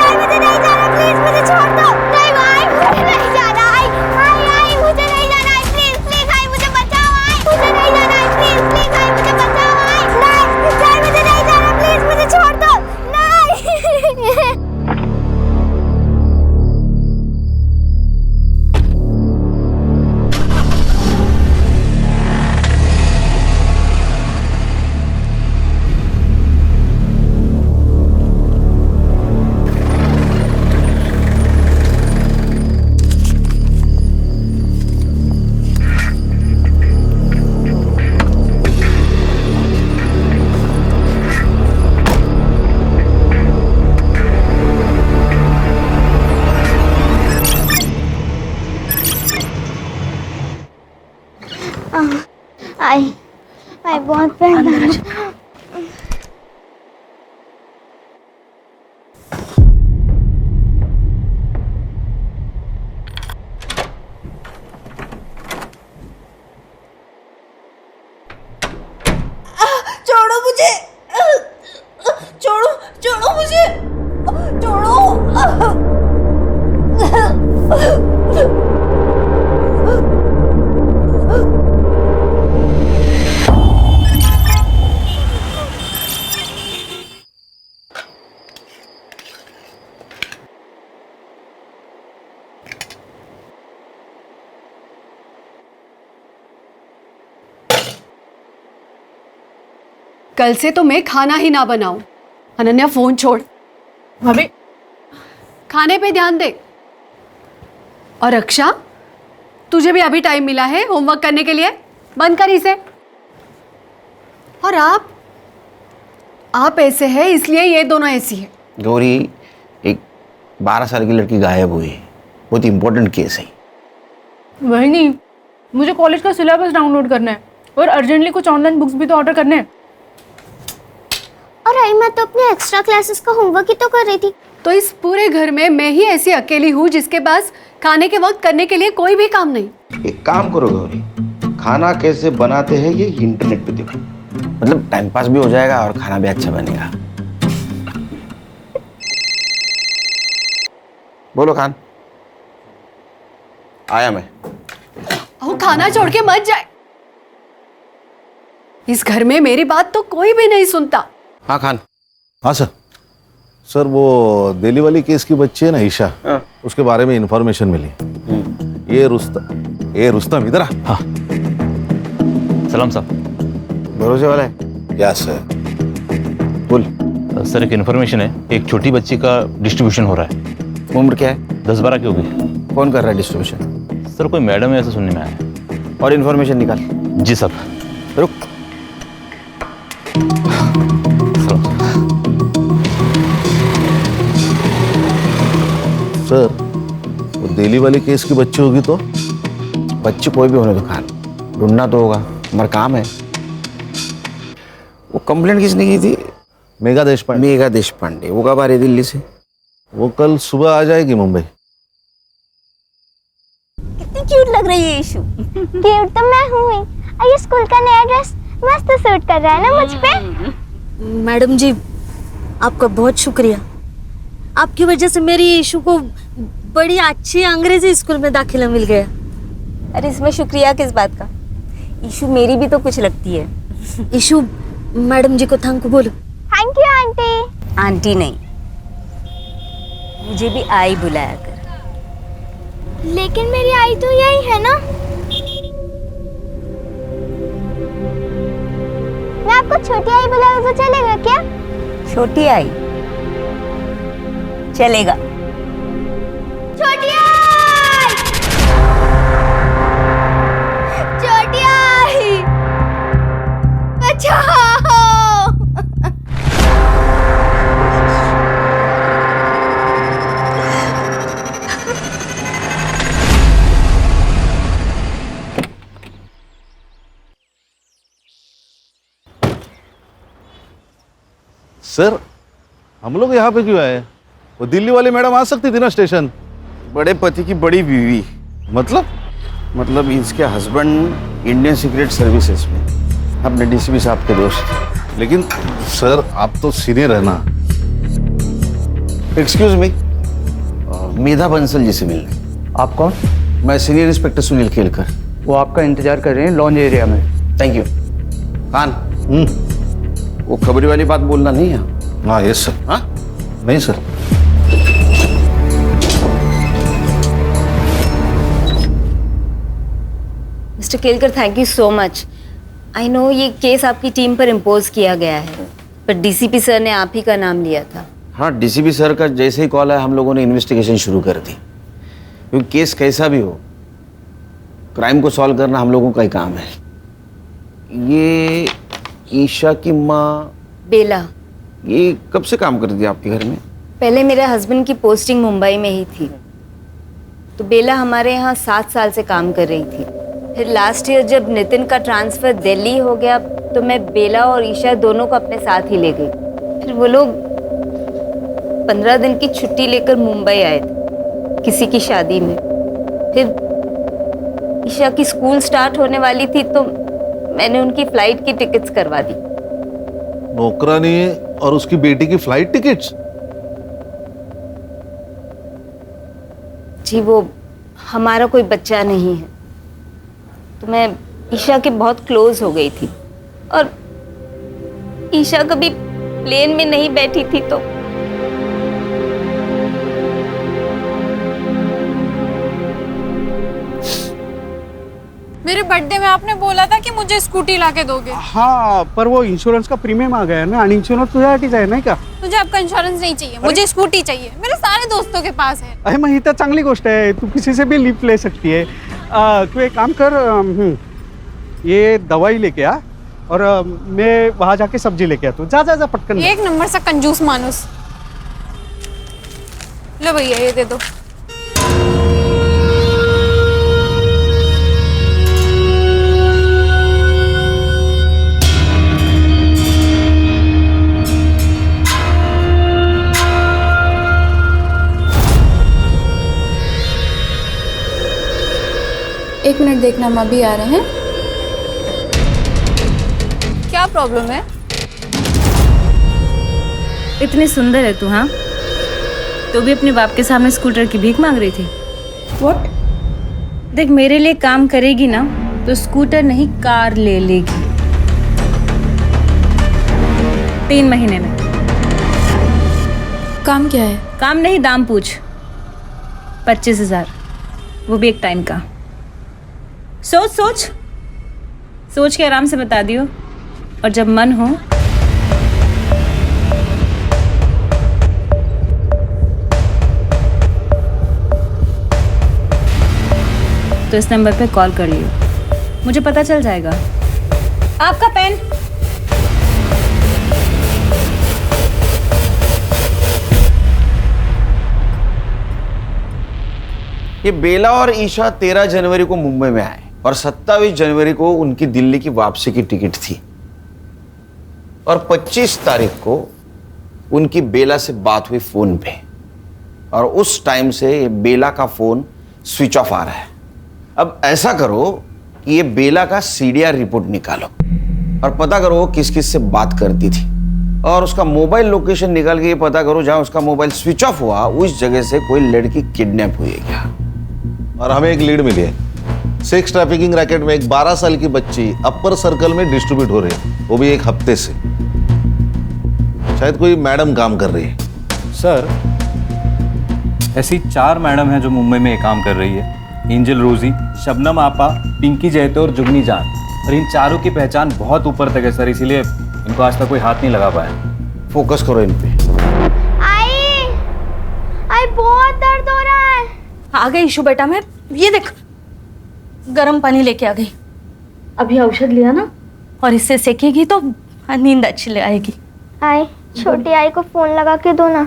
Sir मुझे नहीं जाना, प्लीज मुझे छोड़ दो। नहीं भाई मुझे नहीं जाना। आई मुझे नहीं जाना। प्लीज प्लीज आई मुझे बचाओ। आई मुझे नहीं जाना। प्लीज प्लीज आई मुझे बचाओ। आई नहीं सर मुझे नहीं जाना, प्लीज मुझे छोड़ दो। नहीं आई बहुत पैर छोड़ो मुझे, छोड़ो छोड़ो मुझे, छोड़ो। कल से तो मैं खाना ही ना बनाऊं। अनन्या फोन छोड़। भाभी खाने पे ध्यान दे। और रक्षा, तुझे भी अभी टाइम मिला है होमवर्क करने के लिए, बंद कर इसे। और आप ऐसे हैं इसलिए ये दोनों ऐसी है। गौरी, एक 12 साल की लड़की गायब हुई है, बहुत इंपॉर्टेंट केस है। वही नहीं, मुझे कॉलेज का सिलेबस डाउनलोड करना है और अर्जेंटली कुछ ऑनलाइन बुक्स भी तो ऑर्डर करने हैं। और आई मैं तो अपने एक्स्ट्रा क्लासेस का होमवर्क ही तो कर रही थी। तो इस पूरे घर में मैं ही ऐसी अकेली हूँ जिसके पास खाने के वक्त करने के लिए कोई भी काम नहीं। एक काम करो गौरी, खाना कैसे बनाते हैं ये इंटरनेट पे देखो, मतलब टाइम पास भी हो जाएगा और खाना भी अच्छा बनेगा। बोलो खान। आया मैं। वो खाना छोड़ के मत जाए। इस घर में मेरी बात तो कोई भी नहीं सुनता। हाँ खान। हाँ सर। सर वो दिल्ली वाली केस की बच्ची है ना ईशा, उसके बारे में इंफॉर्मेशन मिली। ये रुस्तम इधर आ। हाँ सलाम साहब। भरोसे वाला है? Yes sir. बोल। सर एक इन्फॉर्मेशन है, एक छोटी बच्ची का डिस्ट्रीब्यूशन हो रहा है। उम्र क्या है? 10-12 की होगी। कौन कर रहा है डिस्ट्रीब्यूशन? सर कोई मैडम है ऐसा सुनने में आया है। और इन्फॉर्मेशन निकाल। जी साहब। रुक। सर वो दिल्ली वाली केस की बच्ची होगी तो? बच्ची कोई भी होने दो खान, ढूंढना तो होगा, हमारा काम है। वो कंप्लेंट किसने की थी? मेघा देशपांडे। मेघा देशपांडे। वो कब आ रही दिल्ली से? वो कल सुबह आ जाएगी मुंबई। कितनी क्यूट लग रही है ईशु। क्यूट तो मैं हूँ ही। और ये स्कूल का नया ड्रेस मस्त सूट कर रहा है ना मुझ पे। मैडम जी आपका बहुत शुक्रिया, आपकी वजह से मेरी ईशु को बड़ी अच्छी अंग्रेजी स्कूल में दाखिला मिल गया। अरे इसमें शुक्रिया किस बात का, ईशु मेरी भी तो कुछ लगती है। ईशु मैडम जी को थैंक यू बोलो। Thank you aunty. आंटी नहीं, मुझे भी आई बुलाया कर। लेकिन मेरी आई तो यही है ना। मैं आपको छोटी आई बुलाऊं तो चलेगा क्या? छोटी आई चलेगा। छोटी आई, छोटी आई, बचाओ। सर हम लोग यहाँ पे क्यों आए? वो दिल्ली वाली मैडम आ सकती थी ना स्टेशन। बड़े पति की बड़ी बीवी। मतलब इसके हस्बैंड इंडियन सीक्रेट सर्विसेज में, अपने डीसीपी साहब के दोस्त। लेकिन सर आप तो सीनियर है ना। एक्सक्यूज मी, मेधा बंसल जी से मिलने। आप कौन? मैं सीनियर इंस्पेक्टर सुनील खेलकर। वो आपका इंतजार कर रहे हैं लॉन्ज एरिया में। Thank you. खान, वो खबरी वाली बात बोलना नहीं है। हाँ यस सर। हाँ नहीं sir. Mister Kelkar, thank you so much. I know ये केस आपकी टीम पर इम्पोज किया गया है, पर डीसीपी सर ने आप ही का नाम लिया था। हाँ, डीसीपी सर का जैसे ही कॉल है हम लोगों ने इन्वेस्टिगेशन शुरू कर दी, क्योंकि केस कैसा भी हो, क्राइम को सॉल्व करना हम लोगों का ही काम है। ये ईशा की माँ बेला, ये कब से काम करती है आपके घर में? पहले मेरे हस्बैंड की पोस्टिंग मुंबई में ही थी, तो बेला हमारे यहाँ 7 साल से काम कर रही थी। फिर लास्ट ईयर जब नितिन का ट्रांसफ़र दिल्ली हो गया तो मैं बेला और ईशा दोनों को अपने साथ ही ले गई। फिर वो लोग 15 दिन की छुट्टी लेकर मुंबई आए थे किसी की शादी में। फिर ईशा की स्कूल स्टार्ट होने वाली थी तो मैंने उनकी फ़्लाइट की टिकट्स करवा दी। नौकरानी और उसकी बेटी की फ्लाइट टिकट्स? जी, वो हमारा कोई बच्चा नहीं है, तो मैं ईशा के बहुत क्लोज हो गई थी, और ईशा कभी प्लेन में नहीं बैठी थी तो मेरे बर्थडे में आपने बोला था कि मुझे स्कूटी लाके दोगे। हाँ, पर वो इंश्योरेंस का प्रीमियम आ गया है ना, आणि इंश्योरेंस तुझ्यासाठीच आहे नाही का? मुझे आपका इंश्योरेंस नहीं चाहिए, मुझे स्कूटी चाहिए। मेरे सारे दोस्तों के पास है। अरे मग ही तर चांगली गोष्ट आहे, तू किसी से भी लिफ्ट ले सकती है। तू एक काम कर, ये दवाई लेके आ और मैं वहाँ जाके सब्जी लेके आता हूँ। जा जा जा पटकन। एक नंबर सा कंजूस मानुस। लो भैया ये दे दो। एक मिनट देखना, हम अभी आ रहे हैं। क्या प्रॉब्लम है? इतनी सुंदर है तू, हाँ? तो भी अपने बाप के सामने स्कूटर की भीख मांग रही थी। व्हाट? देख, मेरे लिए काम करेगी ना तो स्कूटर नहीं कार ले लेगी 3 महीने में। काम क्या है? काम नहीं, दाम पूछ। 25,000, वो भी एक टाइम का। सोच सोच सोच के आराम से बता दियो, और जब मन हो तो इस नंबर पे कॉल कर लियो, मुझे पता चल जाएगा। आपका पेन। ये बेला और ईशा 13 जनवरी को मुंबई में आए और 27 जनवरी को उनकी दिल्ली की वापसी की टिकट थी, और 25 तारीख को उनकी बेला से बात हुई फोन पे, और उस टाइम से ये बेला का फोन स्विच ऑफ आ रहा है। अब ऐसा करो कि ये बेला का सीडीआर रिपोर्ट निकालो और पता करो वो किस किस से बात करती थी, और उसका मोबाइल लोकेशन निकाल के ये पता करो जहां उसका मोबाइल स्विच ऑफ हुआ उस जगह से कोई लड़की किडनैप हुई है क्या। और हमें एक लीड मिली है, सेक्स ट्रैफिकिंग रैकेट में एक 12 साल की बच्ची अपर सर्कल में डिस्ट्रीब्यूट हो रही है, वो भी 1 हफ्ते से। शायद कोई मैडम काम कर रही है। सर, ऐसी 4 मैडम हैं जो मुंबई में काम कर रही है। एंजल रोजी, शबनम आपा, पिंकी जयतो और जुगनी जान। और इन चारों की पहचान बहुत ऊपर तक है सर, इसीलिए इनको आज तक कोई हाथ नहीं लगा पाया। फोकस करो इन पे। आई बहुत दर्द हो रहा है। आ गई ईशु बेटा, मैं ये देख गर्म पानी लेके आ गई। अभी औषध लिया ना, और इससे सेकेगी तो नींद अच्छी आएगी। आई, छोटी आई को फोन लगा के दो ना,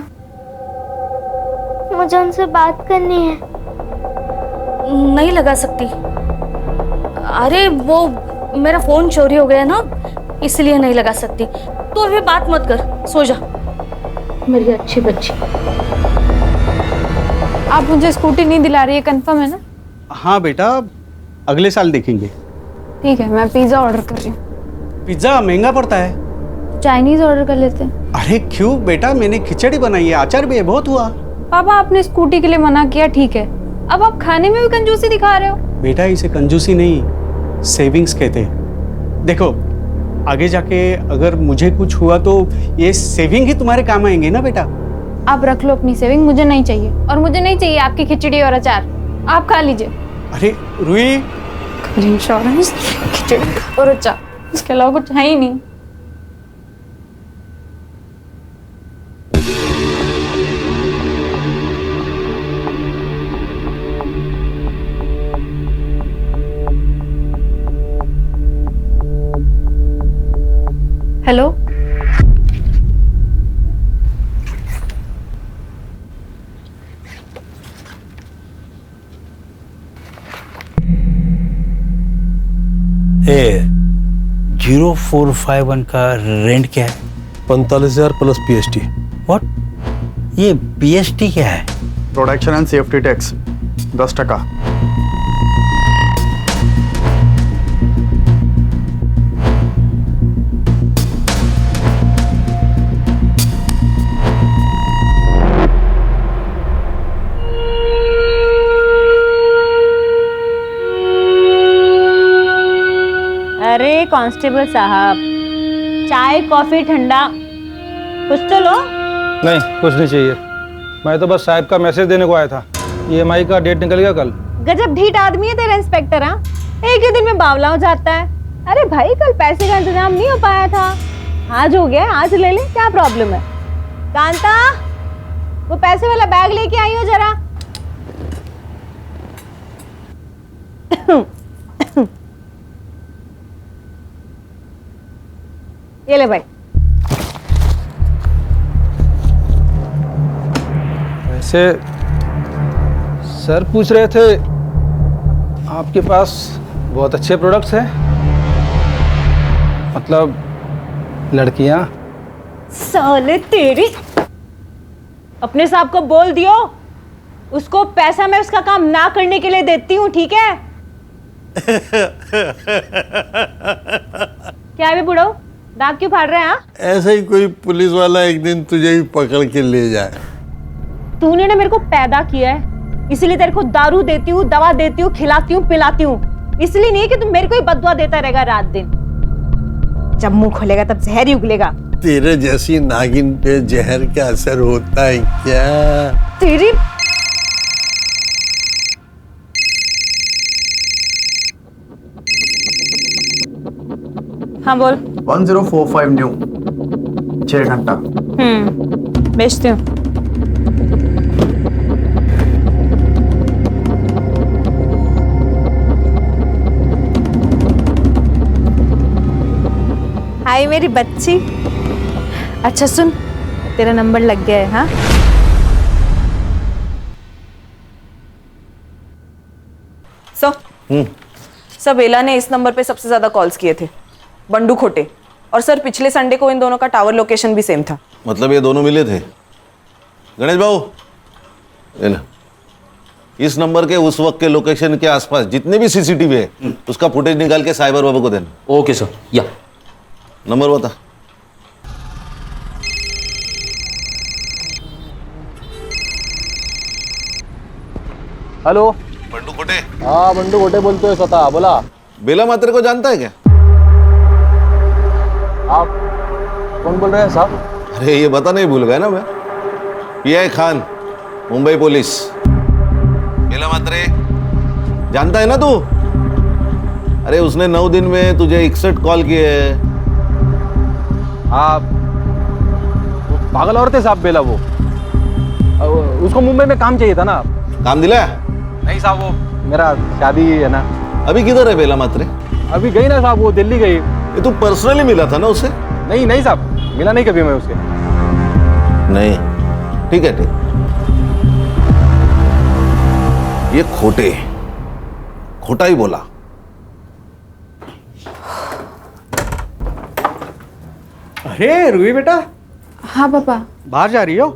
मुझे उनसे बात करनी है। नहीं लगा सकती, अरे वो मेरा फोन चोरी हो गया ना, इसलिए नहीं लगा सकती। तो अभी बात मत कर, सो जा मेरी अच्छी बच्ची। आप मुझे स्कूटी नहीं दिला रही है, कंफर्म है ना? हाँ बेटा, अगले साल देखेंगे। ठीक है, मैं पिज्ज़ा ऑर्डर कर रही हूँ। पिज्ज़ा महंगा पड़ता है। चाइनीज ऑर्डर कर लेते हैं। अरे क्यों बेटा, मैंने खिचड़ी बनाई है, अचार भी है, बहुत हुआ। पापा आपने स्कूटी के लिए मना किया, ठीक है, अब आप खाने में भी कंजूसी दिखा रहे हो। बेटा इसे कंजूसी नहीं, सेविंग्स कहते हैं। देखो आगे जाके अगर मुझे कुछ हुआ तो ये सेविंग ही तुम्हारे काम आएंगे ना बेटा। आप रख लो अपनी सेविंग, मुझे नहीं चाहिए, और मुझे नहीं चाहिए आपकी खिचड़ी और अचार, आप खा लीजिए। अरे रुई, इंश्योरेंस, खिचड़ी और अचार, इसके अलावा कुछ है ही नहीं। हेलो, ए 0451 का रेंट क्या है? 45,000 प्लस पीएसटी। व्हाट? ये पीएसटी क्या है? Production and safety tax 10%। अरे कांस्टेबल साहब, चाय कॉफी ठंडा कुछ तो लो। नहीं, कुछ नहीं चाहिए, मैं तो बस साहब का मैसेज देने को आया था। ईएमआई का डेट निकल गया कल। गजब ढीठ आदमी है तेरा इंस्पेक्टर। हाँ, एक ही दिन में बावला हो जाता है। अरे भाई, कल पैसे का इंतजाम नहीं हो पाया था, आज हो गया, आज ले ले, क्या प्रॉब्लम है? कांता, वो पैसे वाला बैग लेके आई हो जरा। ये ले भाई। वैसे सर पूछ रहे थे आपके पास बहुत अच्छे प्रोडक्ट्स हैं, मतलब लड़कियां। साले तेरी, अपने साहब को बोल दियो, उसको पैसा मैं उसका काम ना करने के लिए देती हूँ, ठीक है? क्या है बे बुढ़ो, दांत क्यों फाड़ रहे हैं? ऐसे ही कोई पुलिस वाला एक दिन तुझे भी पकड़ के ले जाए। तूने ना मेरे को पैदा किया है, इसलिए तेरे को दारू देती हूँ, दवा देती हूँ, खिलाती हूँ, पिलाती हूँ, इसलिए नहीं कि तुम मेरे को ही बददुआ देता रहेगा रात दिन। जब मुंह खोलेगा तब जहर ही उगलेगा। तेरे जैसी नागिन पे जहर का असर होता है क्या? तेरी हाँ बोल। 1045 न्यू, 6 घंटा। बेचती हूँ। हाय मेरी बच्ची। अच्छा सुन, तेरा नंबर लग गया है। हाँ, सर बेला ने इस नंबर पे सबसे ज्यादा कॉल्स किए थे, बंडू खोटे, और सर पिछले संडे को इन दोनों का टावर लोकेशन भी सेम था। मतलब ये दोनों मिले थे? गणेश बाबू, ये लो। इस नंबर के उस वक्त के लोकेशन के आसपास जितने भी सीसीटीवी है उसका फुटेज निकाल के साइबर बाबू को देना। Okay sir. या नंबर बता। हेलो, बंडू खोटे। हाँ बंडू खोटे बोलतोय स्वतः, बोला। बेला मात्रे को जानता है क्या? आप कौन बोल रहे हैं साहब? अरे ये बता नहीं भूल गया ना मैं, पीआई खान, मुंबई पुलिस। बेला मात्रे जानता है ना तू? अरे उसने 9 दिन में तुझे 61 कॉल किए हैं। आप पागल औरत है साहब, बेला वो। उसको मुंबई में काम चाहिए था ना। काम दिलाया? नहीं साहब, वो मेरा शादी है ना। अभी किधर है बेला मात्रे? अभी गई ना साहब, वो दिल्ली गई। ये तू पर्सनली मिला था ना उसे? नहीं नहीं साहब, मिला नहीं कभी मैं उससे। नहीं, ठीक है, ठीक। ये खोटा ही बोला। अरे रुई बेटा। हाँ पापा। बाहर जा रही हो?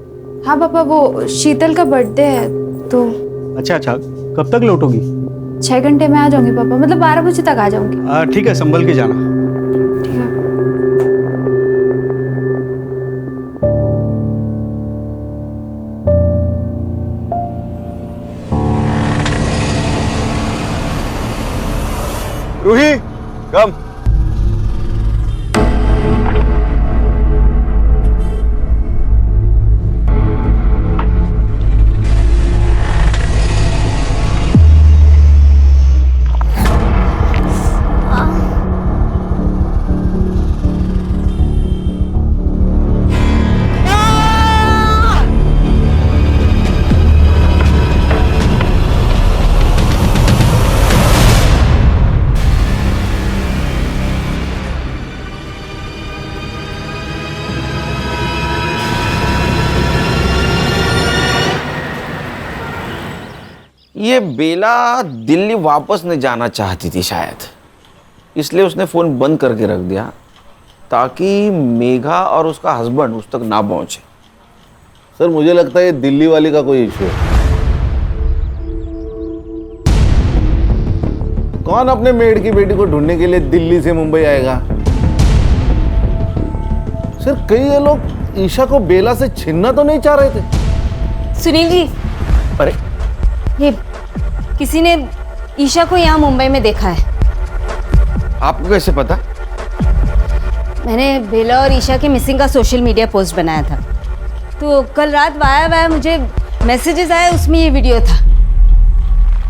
हाँ पापा, वो शीतल का बर्थडे है तो। अच्छा, कब तक लौटोगी? 6 घंटे में आ जाऊंगी पापा, मतलब 12 बजे तक आ जाऊंगी। ठीक है, संभल के जाना। रूही कम। ये बेला दिल्ली वापस नहीं जाना चाहती थी शायद, इसलिए उसने फोन बंद करके रख दिया ताकि मेघा और उसका हस्बैंड उस तक ना पहुंचे। सर मुझे लगता है ये दिल्ली वाली का कोई इशू है। कौन अपने मेड की बेटी को ढूंढने के लिए दिल्ली से मुंबई आएगा? सर कई ये लोग ईशा को बेला से छीनना तो नहीं चाह रहे थे? सुनील जी, अरे ये किसी ने ईशा को यहाँ मुंबई में देखा है। आपको कैसे पता? मैंने बेला और ईशा के मिसिंग का सोशल मीडिया पोस्ट बनाया था, तो कल रात वाया मुझे मैसेजेस आए, उसमें ये वीडियो था।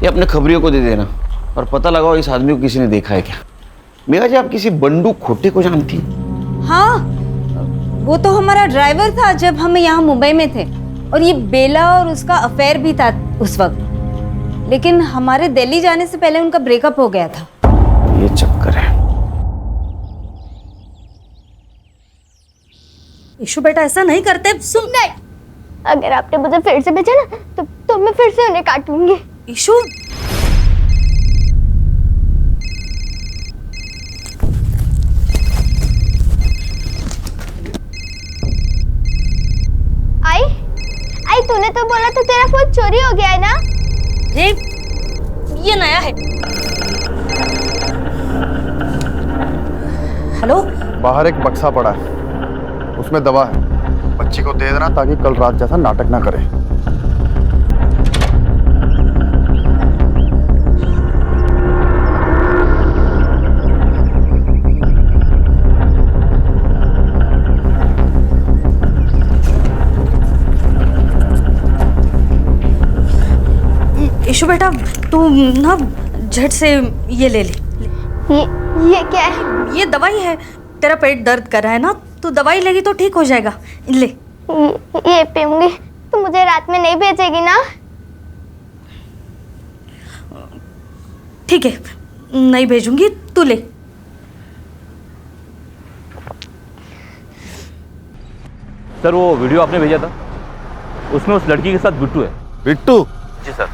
ये अपने खबरियों को दे देना और पता लगाओ इस आदमी को किसी ने देखा है क्या। मेघा जी, आप किसी बंडू खोटे को जानती हैं? हाँ, वो तो हमारा ड्राइवर था जब हम यहाँ मुंबई में थे, और ये बेला और उसका अफेयर भी था उस वक्त, लेकिन हमारे दिल्ली जाने से पहले उनका ब्रेकअप हो गया था। ये चक्कर है। ईशु बेटा ऐसा नहीं करते, सुन। नहीं, अगर आपने मुझे फिर से भेजा ना तो मैं फिर से उन्हें काटूंगी। ईशु, आई तूने तो बोला था तेरा फोन चोरी हो गया है ना? ये नया है। हेलो, बाहर एक बक्सा पड़ा है, उसमें दवा है, बच्ची को दे देना ताकि कल रात जैसा नाटक ना करे। ईशु बेटा, तू ना झट से ये ले ले। ये क्या है? ये दवाई है। तेरा पेट दर्द कर रहा है ना, तू दवाई लेगी तो ठीक हो जाएगा। ले। ये पीऊंगी तो मुझे रात में नहीं भेजेगी ना? ठीक है, नहीं भेजूंगी, तू ले। सर वो वीडियो आपने भेजा था, उसमें उस लड़की के साथ बिट्टू है। बिट्टू? जी सर,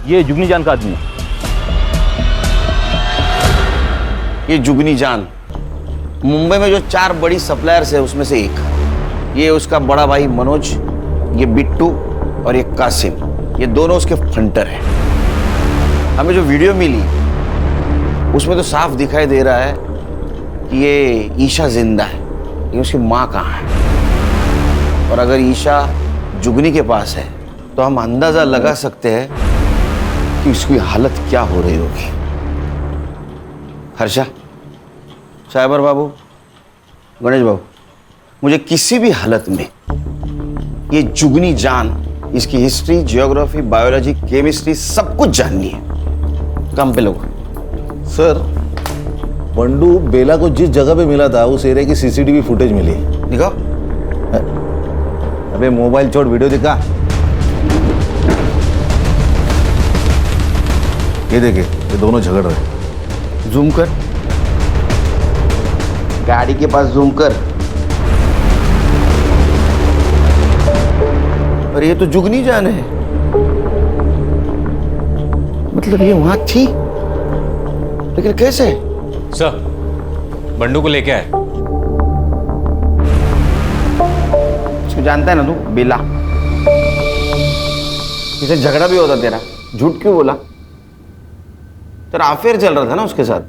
ये जुगनी जान का आदमी है। ये जुगनी जान मुंबई में जो 4 बड़ी सप्लायर्स है उसमें से एक। ये उसका बड़ा भाई मनोज, ये बिट्टू और ये कासिम, ये दोनों उसके फंटर हैं। हमें जो वीडियो मिली उसमें तो साफ दिखाई दे रहा है कि ये ईशा जिंदा है, लेकिन उसकी माँ कहाँ है। और अगर ईशा जुगनी के पास है तो हम अंदाजा लगा सकते हैं कि उसकी हालत क्या हो रही होगी। हर्षा, साइबर बाबू, गणेश बाबू, मुझे किसी भी हालत में ये जुगनी जान, इसकी हिस्ट्री, जियोग्राफी, बायोलॉजी, केमिस्ट्री सब कुछ जाननी है। काम पे लोग। सर बंडू बेला को जिस जगह पे मिला था उस एरिया की सीसीटीवी फुटेज मिली है। दिखाओ। अबे मोबाइल छोड़, वीडियो दिखा। ये देखिए, ये दोनों झगड़ रहे। जूम कर, गाड़ी के पास जूम कर। और ये तो जुगनी जान है, मतलब ये वहां थी, लेकिन कैसे? सर बंडू को लेके आए। इसको जानता है ना तू? बेला। इसे झगड़ा भी होता तेरा, झूठ क्यों बोला? तेरा अफेयर चल रहा था ना उसके साथ?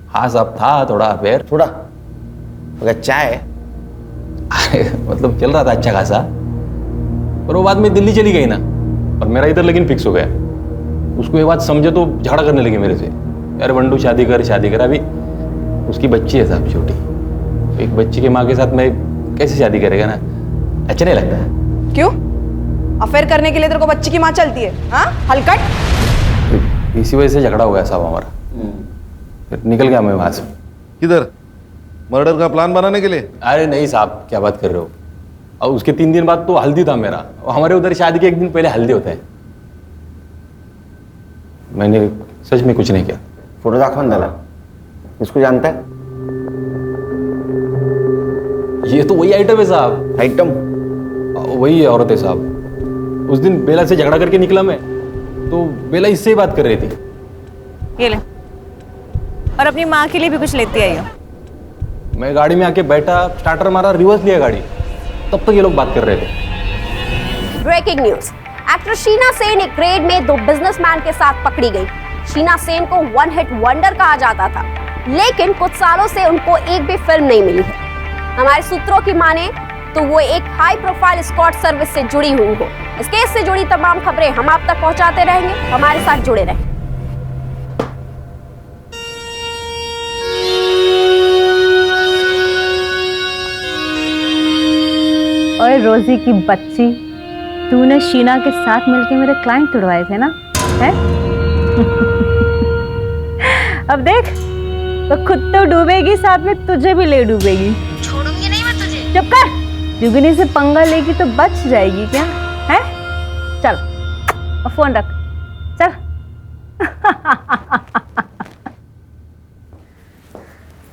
हाँ साहब, था थोड़ा अफेयर। थोड़ा? अगर चाय मतलब चल रहा था अच्छा खासा, पर वो बाद में दिल्ली चली गई ना, और मेरा इधर लेकिन फिक्स हो गया। उसको ये बात समझे तो झगड़ा करने लगी मेरे से। यार बंडू शादी कर अभी उसकी बच्ची है साहब छोटी। एक बच्ची की माँ के साथ मैं कैसे शादी करेगा ना, अच्छा नहीं लगता है। क्यों? अफेयर करने के लिए तेरे को बच्ची की माँ चलती है? हाँ हलकट। इसी वजह से झगड़ा हो गया साहब हमारा, फिर निकल गया मैं वहां से। किधर? मर्डर का प्लान बनाने के लिए? अरे नहीं साहब, क्या बात कर रहे हो। और उसके 3 दिन बाद तो हल्दी था मेरा, हमारे उधर शादी के 1 दिन पहले हल्दी होता है। मैंने सच में कुछ नहीं किया। फोटो दाखवन दाला, इसको जानता है? ये तो वही आइटम है साहब। आइटम? वही औरत है साहब। उस दिन बेला से झगड़ा करके निकला मैं, तो बेला इससे ही बात कर रही थी। ये ले, और अपनी माँ के लिए भी कुछ लेती आई हो। मैं गाड़ी में आके बैठा, स्टार्टर मारा, रिवर्स लिया गाड़ी, तब तक ये लोग बात कर रहे थे। Breaking news, actor Sheena Sen एक रेड में 2 बिजनेसमैन के साथ पकड़ी गई। शीना सेन को 1 हिट वंडर कहा जाता था, लेकिन कुछ सालों से उनको एक भी फिल्म नहीं मिली है। हमारे सूत्रों की माने तो वो एक हाई प्रोफाइल स्क्वाड सर्विस से जुड़ी हुई हो। इस केस से जुड़ी तमाम खबरें हम आप तक पहुंचाते रहेंगे, हमारे साथ जुड़े रहें। और रोजी की बच्ची, तूने शीना के साथ मिलके मेरे क्लाइंट तुड़वाए थे ना, है? अब देख, तो खुद तो डूबेगी, साथ में तुझे भी ले डूबेगी। छोड़ूंगी नहीं मैं तुझे। चुप कर, जुगनी से पंगा लेगी तो बच जाएगी क्या, है? चल, और फोन रख, चल।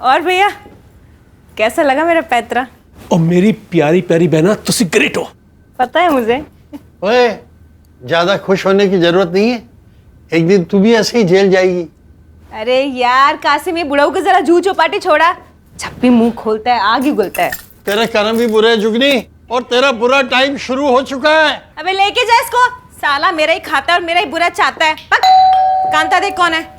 और भैया, कैसा लगा मेरा पैतरा? और मेरी प्यारी प्यारी बहना, तुसी ग्रेट हो। पता है मुझे। ओए, ज्यादा खुश होने की जरूरत नहीं है, एक दिन तू भी ऐसे ही जेल जाएगी। अरे यार कासिम, ये बुढ़ाऊ को जरा जू चौपाटी छोड़ा, जब भी मुंह खोलता है आग ही उगलता है। तेरे कर्म भी बुरे हैं जुगनी, और तेरा बुरा टाइम शुरू हो चुका है। अबे लेके जा इसको, साला मेरा ही खाता है और मेरा ही बुरा चाहता है। पक, कांता देख कौन है।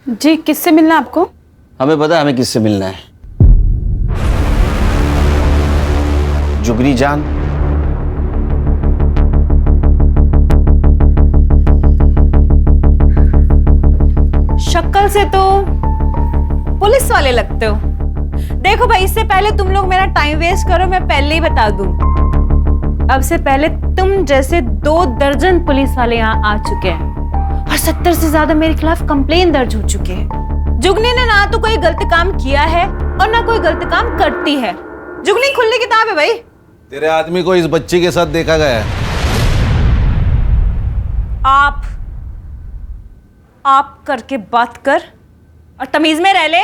जी, किससे मिलना आपको? हमें पता है हमें किससे मिलना है। जुगनी जान। शक्ल से तो पुलिस वाले लगते हो। देखो भाई, इससे पहले तुम लोग मेरा टाइम वेस्ट करो, मैं पहले ही बता दूं, अब से पहले तुम जैसे 2 दर्जन पुलिस वाले यहाँ आ चुके हैं और 70 से ज्यादा मेरे खिलाफ कंप्लेन दर्ज हो चुके हैं। जुगनी ने ना तो कोई गलत काम किया है और ना कोई गलत काम करती है। जुगनी खुली किताब है भाई। तेरे आदमी को इस बच्ची के साथ देखा गया है। आप करके बात कर और तमीज में रह ले।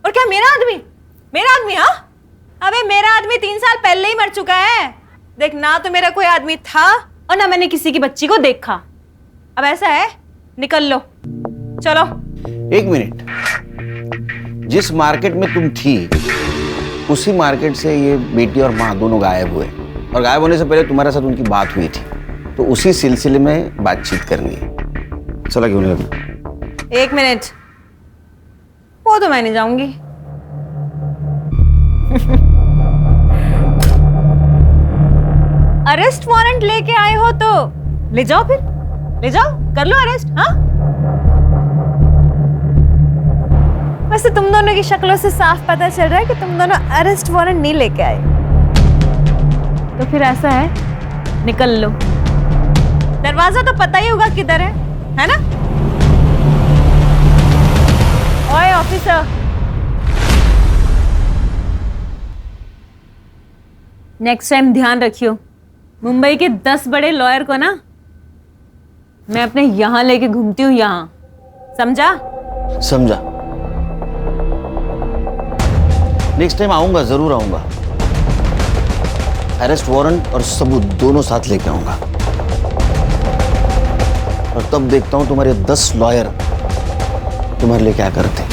और क्या मेरा आदमी? हाँ, अबे मेरा आदमी 3 साल पहले ही मर चुका है। देख, ना तो मेरा कोई आदमी था और ना मैंने किसी की बच्ची को देखा। अब ऐसा है, निकल लो, चलो। 1 मिनट, जिस मार्केट में तुम थी उसी मार्केट से ये बेटी और माँ दोनों गायब हुए, और गायब होने से पहले तुम्हारे साथ उनकी बात हुई थी, तो उसी सिलसिले में बातचीत करनी है। चला क्यों नहीं लगा? 1 मिनट, वो तो मैं नहीं जाऊंगी। अरेस्ट वारंट लेके आए हो तो ले जाओ, फिर ले जाओ, कर लो अरेस्ट। हाँ, वैसे तुम दोनों की शक्लों से साफ पता चल रहा है कि तुम दोनों अरेस्ट वारंट नहीं लेके आए। तो फिर ऐसा है, निकल लो। दरवाजा तो पता ही होगा किधर है ना? ओए ऑफिसर, नेक्स्ट टाइम ध्यान रखियो, मुंबई के 10 बड़े लॉयर को ना मैं अपने यहां लेके घूमती हूँ, यहां, समझा? समझा। नेक्स्ट टाइम आऊंगा, जरूर आऊंगा। अरेस्ट वारंट और सबूत दोनों साथ लेके आऊंगा, और तब देखता हूं तुम्हारे 10 लॉयर तुम्हारे लिए क्या करते।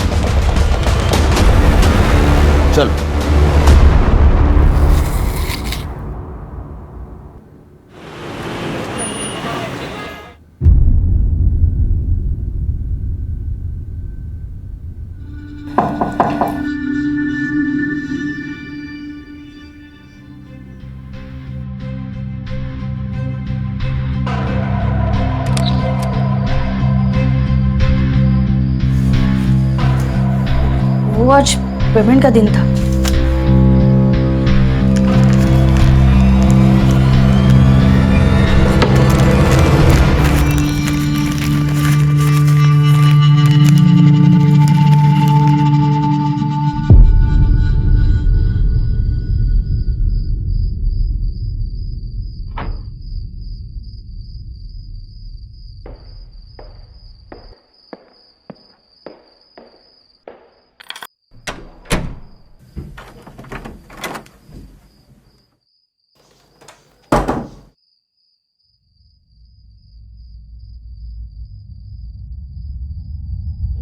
चल। पेमेंट का दिन था।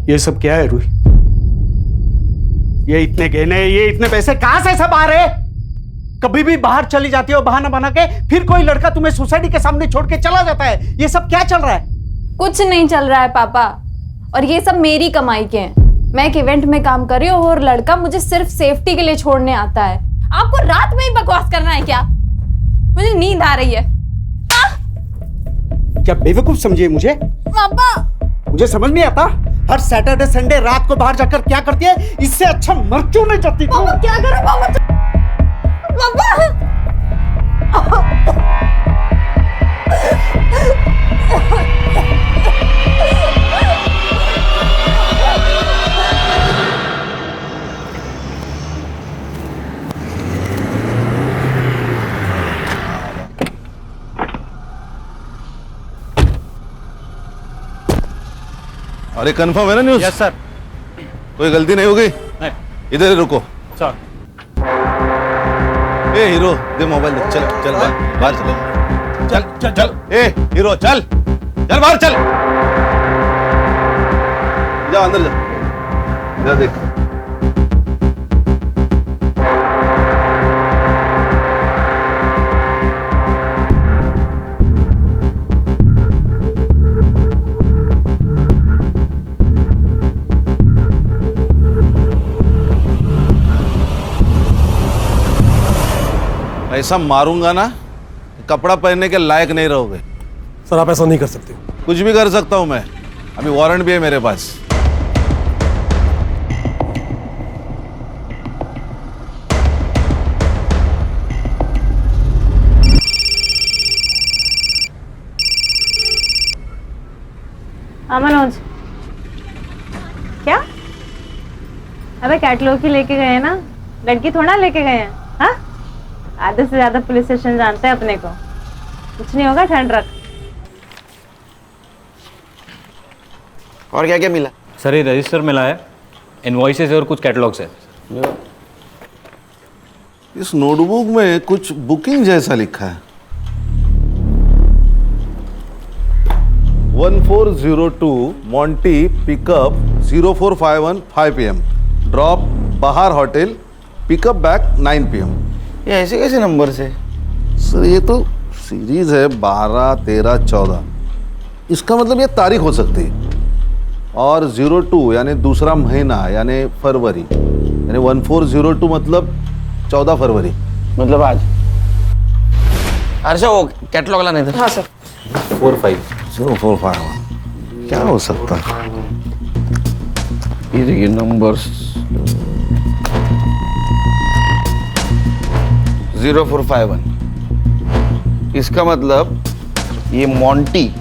ये सब क्या है रूही? ये इतने गहने, ये इतने पैसे कहां से सब आ रहे? कभी भी बाहर चली जाती हो बहाना बना के, फिर कोई लड़का तुम्हें सोसाइटी के सामने छोड़ के चला जाता है। ये सब क्या चल रहा है? कुछ नहीं चल रहा है पापा, और ये सब मेरी कमाई के हैं। मैं एक इवेंट में काम कर रही हूँ और लड़का मुझे सिर्फ सेफ्टी के लिए छोड़ने आता है। आपको रात में ही बकवास करना है क्या? मुझे नींद आ रही है। क्या बेवकूफ समझिए मुझे? पापा मुझे समझ नहीं आता, हर सैटरडे संडे रात को बाहर जाकर क्या करती है? इससे अच्छा मर क्यों नहीं जाती? पापा क्या करो पापा? अरे कंफर्म है ना न्यूज़? Yes sir. कोई गलती नहीं होगी? नहीं। इधर ही रुको। सर। ए हीरो, दे मोबाइल दे। चल चल बाहर चल। चल चल चल। ए हीरो चल, चल बाहर चल। जा अंदर जा। जा देख। ऐसा मारूंगा ना, कपड़ा पहनने के लायक नहीं रहोगे। सर आप ऐसा नहीं कर सकते। कुछ भी कर सकता हूं मैं, अभी वारंट भी है मेरे पास। मनोज, क्या? अबे कैटलॉग ही लेके गए हैं ना, लड़की थोड़ा लेके गए हैं। हाँ, आधे से ज्यादा पुलिस स्टेशन जानते हैं अपने को। कुछ नहीं होगा, ठंड रख। और क्या क्या मिला? सर ये रजिस्टर मिला है, इनवॉइसेस और कुछ कैटलॉग्स है। इस नोटबुक में कुछ बुकिंग जैसा लिखा है। 1402 मॉन्टी पिकअप 0451 5 PM, ड्रॉप बाहर होटल, पिकअप बैक 9 PM। ये ऐसे कैसे नंबर से? सर ये तो सीरीज है 12, 13, 14। इसका मतलब ये तारीख हो सकती है। और 02 यानी दूसरा महीना यानी फरवरी, यानी 1402 मतलब 14 फरवरी, मतलब आज। अर्षा वो कैटलॉग लाने थे। हाँ सर। 0451 क्या हो सकता है? ये देखिए नंबर्स 0451। इसका मतलब ये मॉन्टी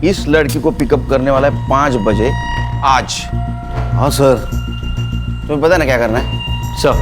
इस लड़की को पिकअप करने वाला है 5 बजे आज। हाँ सर। तुम्हें पता है ना क्या करना है? सर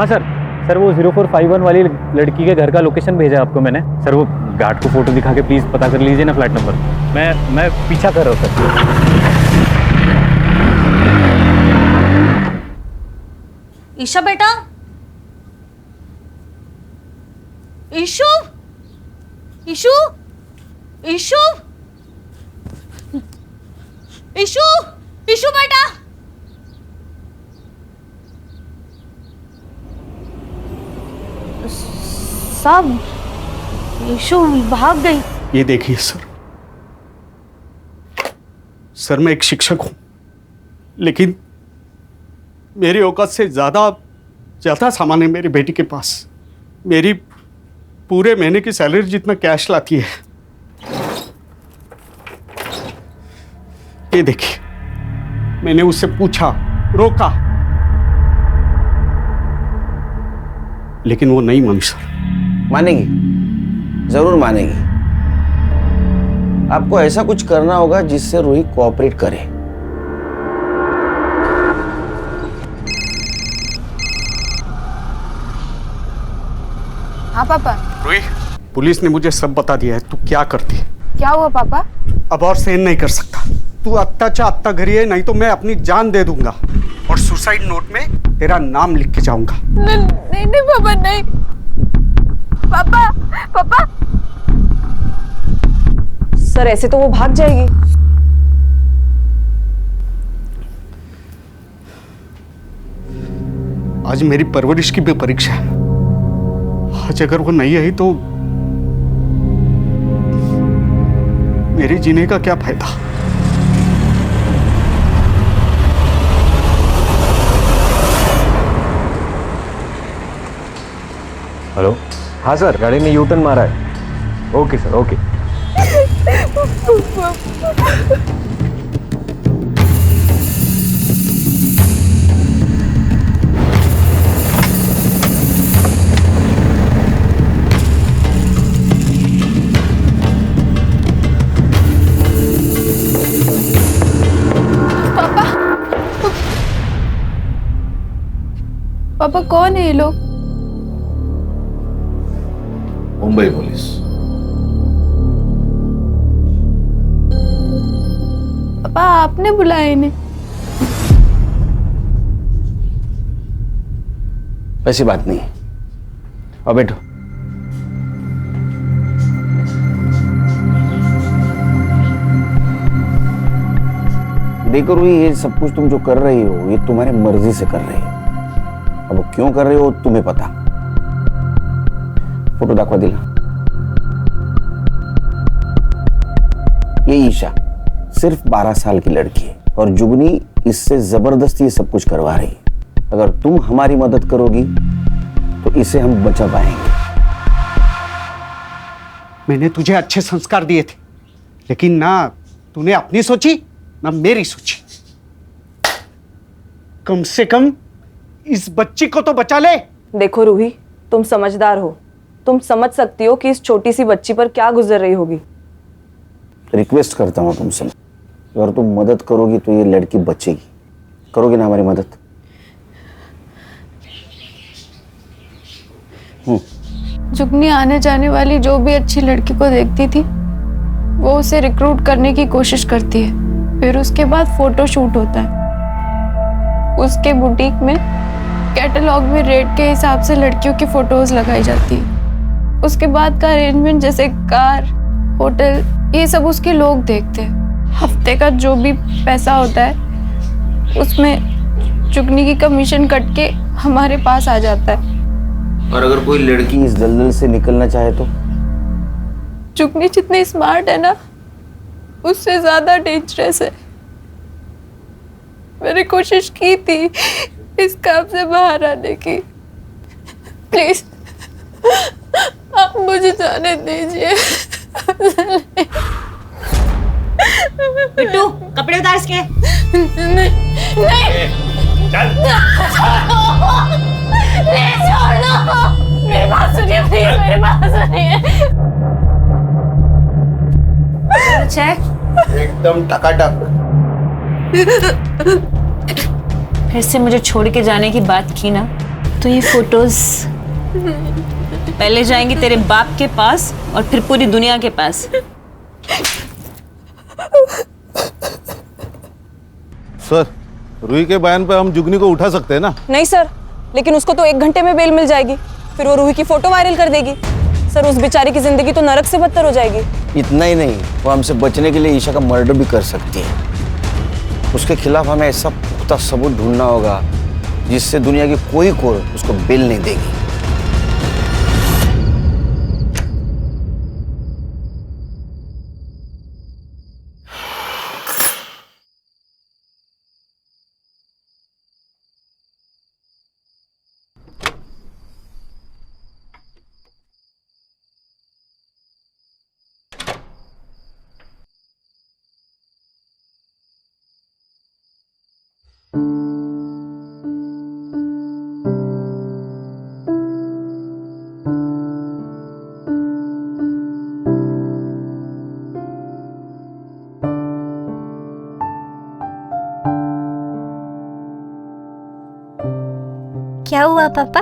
हाँ सर वो 0451 वाली लड़की के घर का लोकेशन भेजा है आपको मैंने। सर वो गार्ड को फोटो दिखा के प्लीज़ पता कर लीजिए ना फ्लैट नंबर। मैं पीछा कर रहा हूँ सर। ईशा बेटा, ईशु, ईशु, ईशु, ईशु, ईशु बेटा। साहब, ईशु भाग गई। ये देखिए सर मैं एक शिक्षक हूं, लेकिन मेरी औकात से ज्यादा सामान है मेरी बेटी के पास। मेरी पूरे महीने की सैलरी जितना कैश लाती है। ये देखिए, मैंने उससे पूछा, रोका, लेकिन वो नहीं मानी सर। मानेगी, जरूर मानेगी। आपको ऐसा कुछ करना होगा जिससे रूही कोऑपरेट करे। हाँ पापा। रूही, पुलिस ने मुझे सब बता दिया है। तू क्या करती है? क्या हुआ पापा? अब और सहन नहीं कर सकता। तू अत्ता अत्ता घरी है, नहीं तो मैं अपनी जान दे दूंगा और सुसाइड नोट में तेरा नाम लिख के जाऊंगा। नहीं नहीं पापा, नहीं पापा। पापा सर ऐसे तो वो भाग जाएगी। आज मेरी परवरिश की भी परीक्षा है। आज अगर वो नहीं आई तो मेरे जीने का क्या फायदा? हेलो। हाँ सर, गाड़ी ने यू टर्न मारा है। Okay sir, okay. पापा कौन है ये लोग? मुंबई पुलिस। पापा आपने बुलाया इन्हें? ऐसी बात नहीं है। अब बैठो। देखो रूही, ये सब कुछ तुम जो कर रही हो ये तुम्हारी मर्जी से कर रही हो। अब क्यों कर रहे हो तुम्हें पता। फोटो दाखवा दिला। ये ईशा सिर्फ 12 साल की लड़की है और जुगनी इससे जबरदस्ती ये सब कुछ करवा रही है। अगर तुम हमारी मदद करोगी तो इसे हम बचा पाएंगे। मैंने तुझे अच्छे संस्कार दिए थे, लेकिन ना तूने अपनी सोची ना मेरी सोची। कम से कम इस बच्ची को तो बचा ले। देखो रूही, तुम समझदार हो, तुम समझ सकती हो कि इस छोटी सी बच्ची पर क्या गुजर रही होगी। रिक्वेस्ट करता हूं तुमसे, अगर तुम मदद करोगी तो ये लड़की बचेगी। करोगी ना हमारी मदद? जुगनी आने जाने वाली जो भी अच्छी लड़की को देखती थी वो उसे रिक्रूट करने की कोशिश करती है। फिर उसके बाद फोटो शूट होता है। उसके बुटीक में कैटलॉग में रेट के हिसाब से लड़कियों की फोटोज लगाई जाती है। उसके बाद का अरेंजमेंट जैसे कार, होटल, ये सब उसके लोग देखते हैं। हफ्ते का जो भी पैसा होता है उसमें जुगनी की कमीशन कट के हमारे पास आ जाता है। और अगर कोई लड़की इस दलदल से निकलना चाहे तो? जुगनी जितनी स्मार्ट है ना उससे ज्यादा डेंजरस है। मैंने कोशिश की थी इस काम से बाहर आने की। प्लीज आप मुझे जाने दीजिए। बिट्टू, कपड़े उतार इसके। नहीं, चल। प्लीज छोड़ दो। मेरी बात सुनिए, प्लीज मेरी बात सुनिए। चेक एकदम टकाटक। फिर से मुझे छोड़ के जाने की बात की ना तो ये फोटोज पहले जाएंगी तेरे बाप के पास और फिर पूरी दुनिया के पास। सर, रूही के बयान पे हम जुगनी को उठा सकते हैं ना? नहीं सर, लेकिन उसको तो 1 घंटे में बेल मिल जाएगी, फिर वो रूही की फोटो वायरल कर देगी। सर, उस बेचारी की जिंदगी तो नरक से बदतर हो जाएगी। इतना ही नहीं, वो हमसे बचने के लिए ईशा का मर्डर भी कर सकती है। उसके खिलाफ हमें ऐसा पुख्ता सबूत ढूंढना होगा जिससे दुनिया की कोई कोर्ट उसको बेल नहीं देगी। क्या हुआ पापा?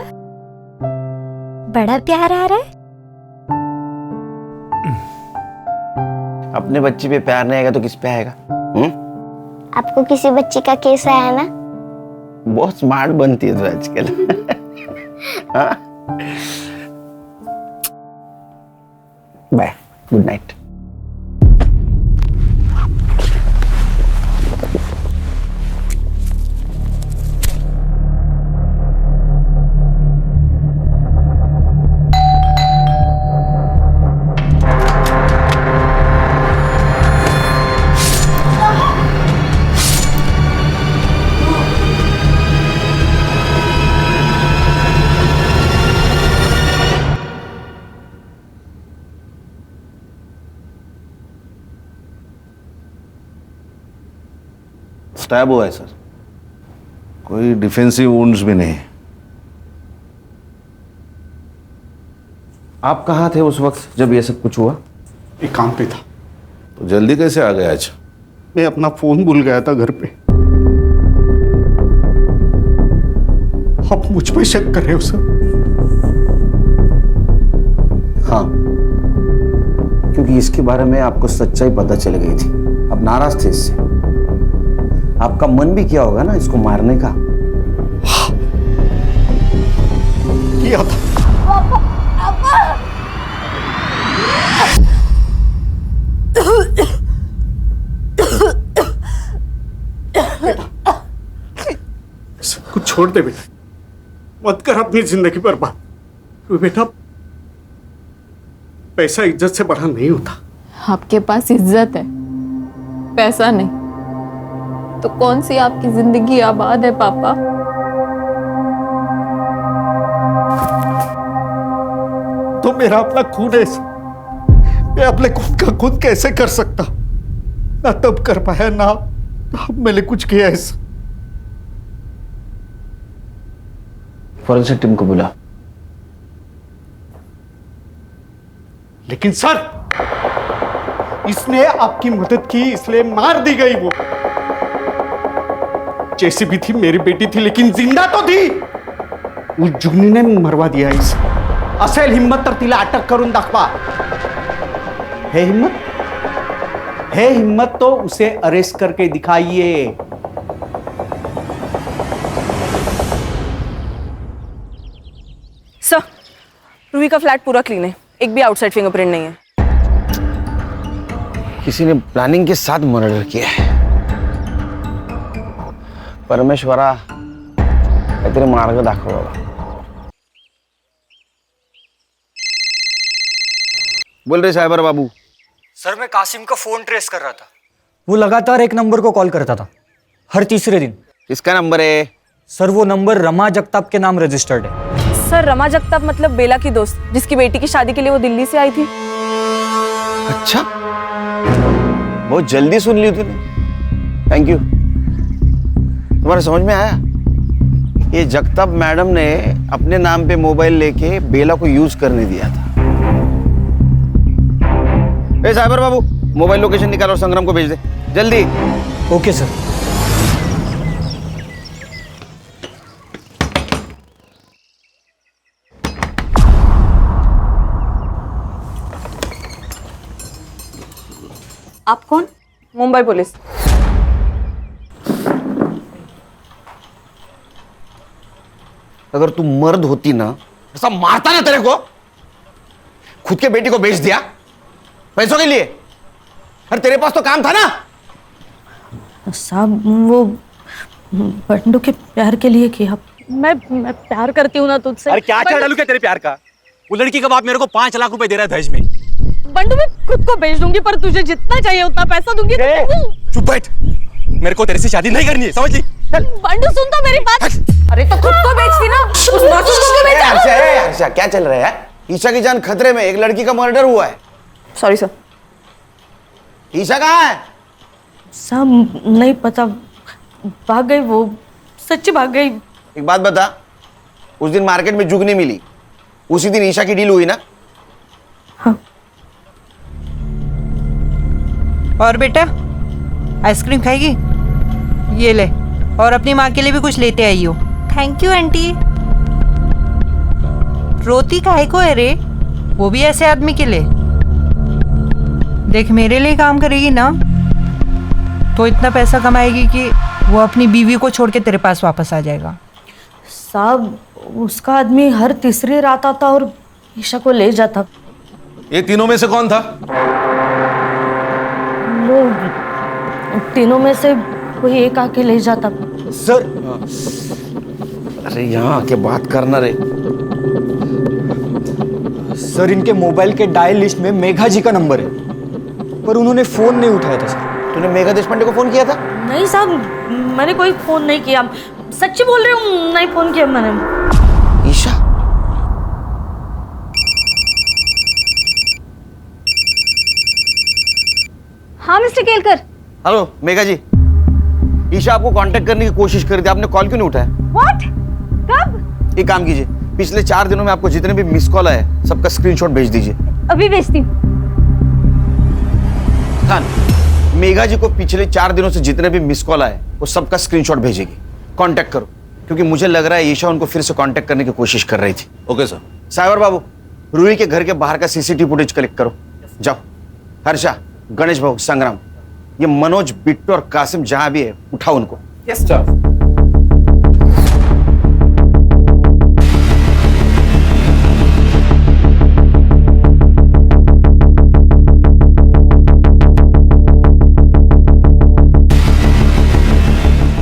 बड़ा प्यार आ रहा है? अपने बच्चे पे प्यार नहीं आएगा तो किस पे आएगा? आपको किसी बच्चे का केस आया ना? बहुत स्मार्ट बनती है तो आजकल। हाँ? Bye, good night. स्टैब हुआ है सर, कोई डिफेंसिव वुंड्स भी नहीं। आप कहाँ थे उस वक्त जब ये सब कुछ हुआ? एक काम पे था। तो जल्दी कैसे आ गए आज? मैं अपना फोन भूल गया था घर पे। आप मुझ पे शक कर रहे हो सर? हाँ, क्योंकि इसके बारे में आपको सच्चाई पता चल गई थी। अब नाराज थे इससे। आपका मन भी किया होगा ना इसको मारने का। किया था। सब कुछ छोड़ दे बेटा, मत कर अपनी जिंदगी बर्बाद। बेटा, पैसा इज्जत से बड़ा नहीं होता। आपके पास इज्जत है, पैसा नहीं, तो कौन सी आपकी जिंदगी आबाद है पापा? तो मेरा अपना खून है, मैं अपने खून का खुद कैसे कर सकता? ना तब कर पाया ना अब मैंने कुछ किया है। फॉरेंसिक टीम को बुला। लेकिन सर, इसने आपकी मदद की इसलिए मार दी गई। वो जैसी भी थी मेरी बेटी थी, लेकिन जिंदा तो थी। उस जुगनी ने मरवा दिया इसे। असेल हिम्मत तर तिला अटक करून दाखवा। है हिम्मत? है हिम्मत तो उसे अरेस्ट करके दिखाइए। सर, रूही का फ्लैट पूरा क्लीन है, एक भी आउटसाइड फिंगरप्रिंट नहीं है। किसी ने प्लानिंग के साथ मर्डर किया है। परमेश्वरा, काहीतरी मार्ग दाखव बाबा। बोल रहे साइबर बाबू। सर, मैं कासिम का फोन ट्रेस कर रहा था। वो लगातार एक नंबर को कॉल करता था, हर तीसरे दिन। किसका नंबर है? सर, वो नंबर रमा जगताप के नाम रजिस्टर्ड है। सर, रमा जगताप मतलब बेला की दोस्त, जिसकी बेटी की शादी के लिए वो दिल्ली से आई थी। अच्छा, बहुत जल्दी सुन ली तूने। Thank you. तुम्हारे समझ में आया? ये जगताप मैडम ने अपने नाम पे मोबाइल लेके बेला को यूज करने दिया था। ए साइबर बाबू, मोबाइल लोकेशन निकाल और संग्राम को भेज दे जल्दी। Okay sir. आप कौन? मुंबई पुलिस। अगर तू मर्द होती ना, ऐसा मारता ना तेरे को। खुद के बेटी को बेच दिया पैसों के लिए। अरे तेरे पास तो काम था ना। साहब वो बंडू के प्यार के लिए किया। मैं प्यार करती हूँ ना तुझसे। अरे क्या डालू क्या तेरे प्यार का? वो लड़की का बाप मेरे को 5 लाख रुपए दे रहा है दहेज में। बंडू मैं खुद को बेच दूंगी, पर तुझे जितना चाहिए उतना पैसा दूंगी। चुप बैठ, मेरे को तेरे से शादी नहीं करनी है, समझ ली? बंडू सुन तो मेरी बात। अरे तो खुद को बेचती ना, उस मासूम को क्यों बेचा? हर्षा क्या चल रहा है? ईशा की जान खतरे में, एक लड़की का मर्डर हुआ है। Sorry sir. ईशा कहाँ है? साहब नहीं पता, भाग गई वो, सच्ची भाग गई। एक बात बता, उस दिन मार्केट में जुगनी मिली, उसी दिन ईशा की डील हुई ना? हाँ। और बेटा आइसक्रीम खाएगी? ये ले, और अपनी माँ के लिए भी कुछ लेते आई हो। Thank you aunty. रोती काहे को है रे? वो भी ऐसे आदमी के लिए। देख मेरे लिए काम करेगी ना तो इतना पैसा कमाएगी कि वो अपनी बीवी को छोड़ के तेरे पास वापस आ जाएगा। साहब उसका आदमी हर तीसरी रात आता और ईशा को ले जाता। ये तीनों में से कौन था? वो तीनों में से कोई एक आके ले जाता। सर अरे यहाँ आके बात करना रे। सर इनके मोबाइल के डायल लिस्ट में मेघा जी का नंबर है, पर उन्होंने फोन नहीं उठाया था सर। तूने मेघा देशपांडे को फोन किया था? नहीं साहब, मैंने कोई फोन नहीं किया। सच्ची बोल रही हूँ, नहीं फोन किया मैंने। ईशा हाँ मिस्टर केलकर। हेलो मेघा जी, ईशा आपको कांटेक्ट करने की कोशिश कर रही थी, आपने कॉल क्यों नहीं उठाया? व्हाट? कब? एक काम कीजिए, पिछले 4 दिनों में आपको जितने भी मिस कॉल आए सबका स्क्रीनशॉट भेज दीजिए। अभी भेजती हूँ। खान, मेघा जी को पिछले 4 दिनों से जितने भी मिस कॉल आए वो सबका स्क्रीनशॉट भेजेगी। कांटेक्ट करो, क्योंकि मुझे लग रहा है ईशा उनको फिर से कांटेक्ट करने की कोशिश कर रही थी। Okay sir. साइबर बाबू, रूही के घर के बाहर का सीसीटीवी फुटेज कलेक्ट करो। जाओ। हर्षा, गणेश भाऊ, संग्राम, ये मनोज, बिट्टू और कासिम जहां भी है उठाओ उनको। Yes sir.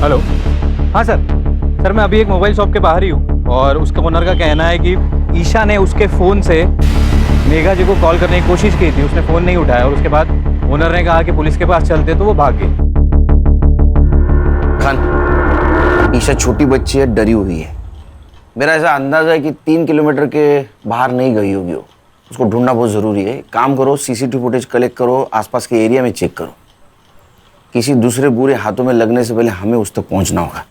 हेलो। हाँ सर मैं अभी एक मोबाइल शॉप के बाहर ही हूँ, और उसका ओनर का कहना है कि ईशा ने उसके फ़ोन से मेघा जी को कॉल करने की कोशिश की थी, उसने फ़ोन नहीं उठाया, और उसके बाद ओनर ने कहा कि पुलिस के पास चलते, तो वो भाग गई। खान, ईशा छोटी बच्ची है, डरी हुई है। मेरा ऐसा अंदाजा है कि 3 किलोमीटर के बाहर नहीं गई होगी वो। उसको ढूंढना बहुत ज़रूरी है। काम करो, सीसीटीवी फुटेज कलेक्ट करो, आसपास के एरिया में चेक करो। किसी दूसरे बुरे हाथों में लगने से पहले हमें उस तक पहुंचना होगा।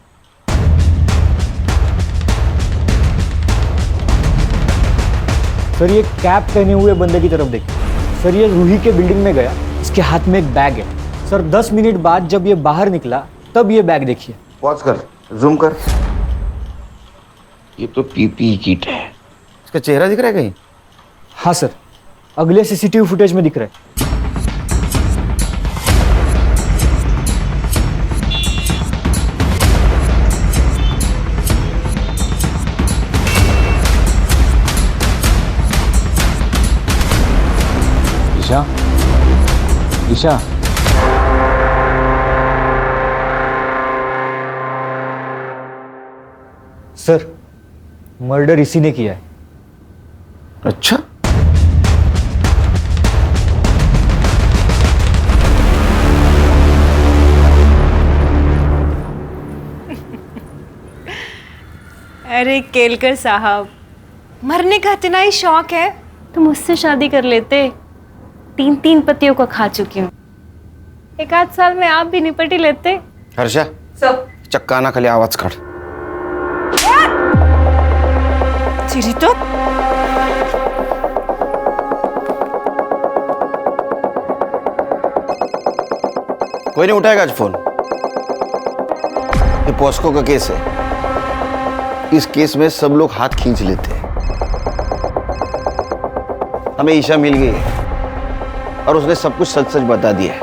सर ये कैप पहने हुए बंदे की तरफ देखिए। सर ये रूही के बिल्डिंग में गया, इसके हाथ में एक बैग है। सर 10 मिनट बाद जब ये बाहर निकला तब ये बैग देखिए। पॉज कर, जूम कर। ये तो पीपीई किट है। इसका चेहरा दिख रहा है कहीं? हाँ सर, अगले सीसीटीवी फुटेज में दिख रहा है। ईशा, ईशा, सर मर्डर इसी ने किया है। अच्छा, अरे केलकर साहब, मरने का इतना ही शौक है तो मुझसे शादी कर लेते। 3 पतियों को खा चुकी हूँ, 1 साल में आप भी निपट ही लेते। हर्षा, चक्का ना खाली आवाज काढ। चिरी तो कोई नहीं उठाएगा आज फोन। ये पॉस्को का केस है। इस केस में सब लोग हाथ खींच लेते हैं। हमें ईशा मिल गई है और उसने सब कुछ सच सच बता दिया है।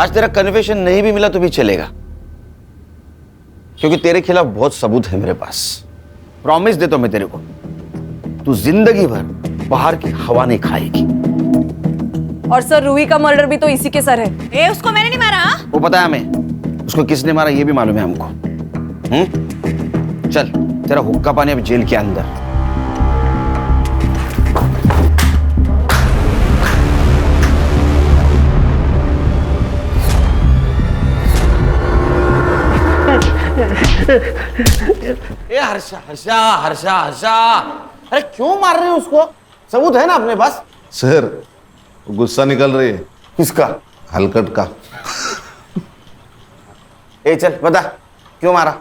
आज तेरा कन्फेशन नहीं भी मिला तो भी चलेगा, क्योंकि तेरे खिलाफ बहुत सबूत है मेरे पास। प्रॉमिस देता हूं मैं तेरे को, तू जिंदगी भर बाहर की हवा नहीं खाएगी। और सर रूही का मर्डर भी तो इसी के सर है। ए, उसको मैंने नहीं मारा। वो पता है हमें, उसको किसने मारा ये भी मालूम है हमको। चल तेरा हुक्का पानी अब जेल के अंदर। ए हर्षा हर्षा हर्षा हर्षा, अरे क्यों मार रहे हो उसको? सबूत है ना अपने पास। सर गुस्सा निकल रही है। किसका? हलकट का। ए चल बता क्यों मारा?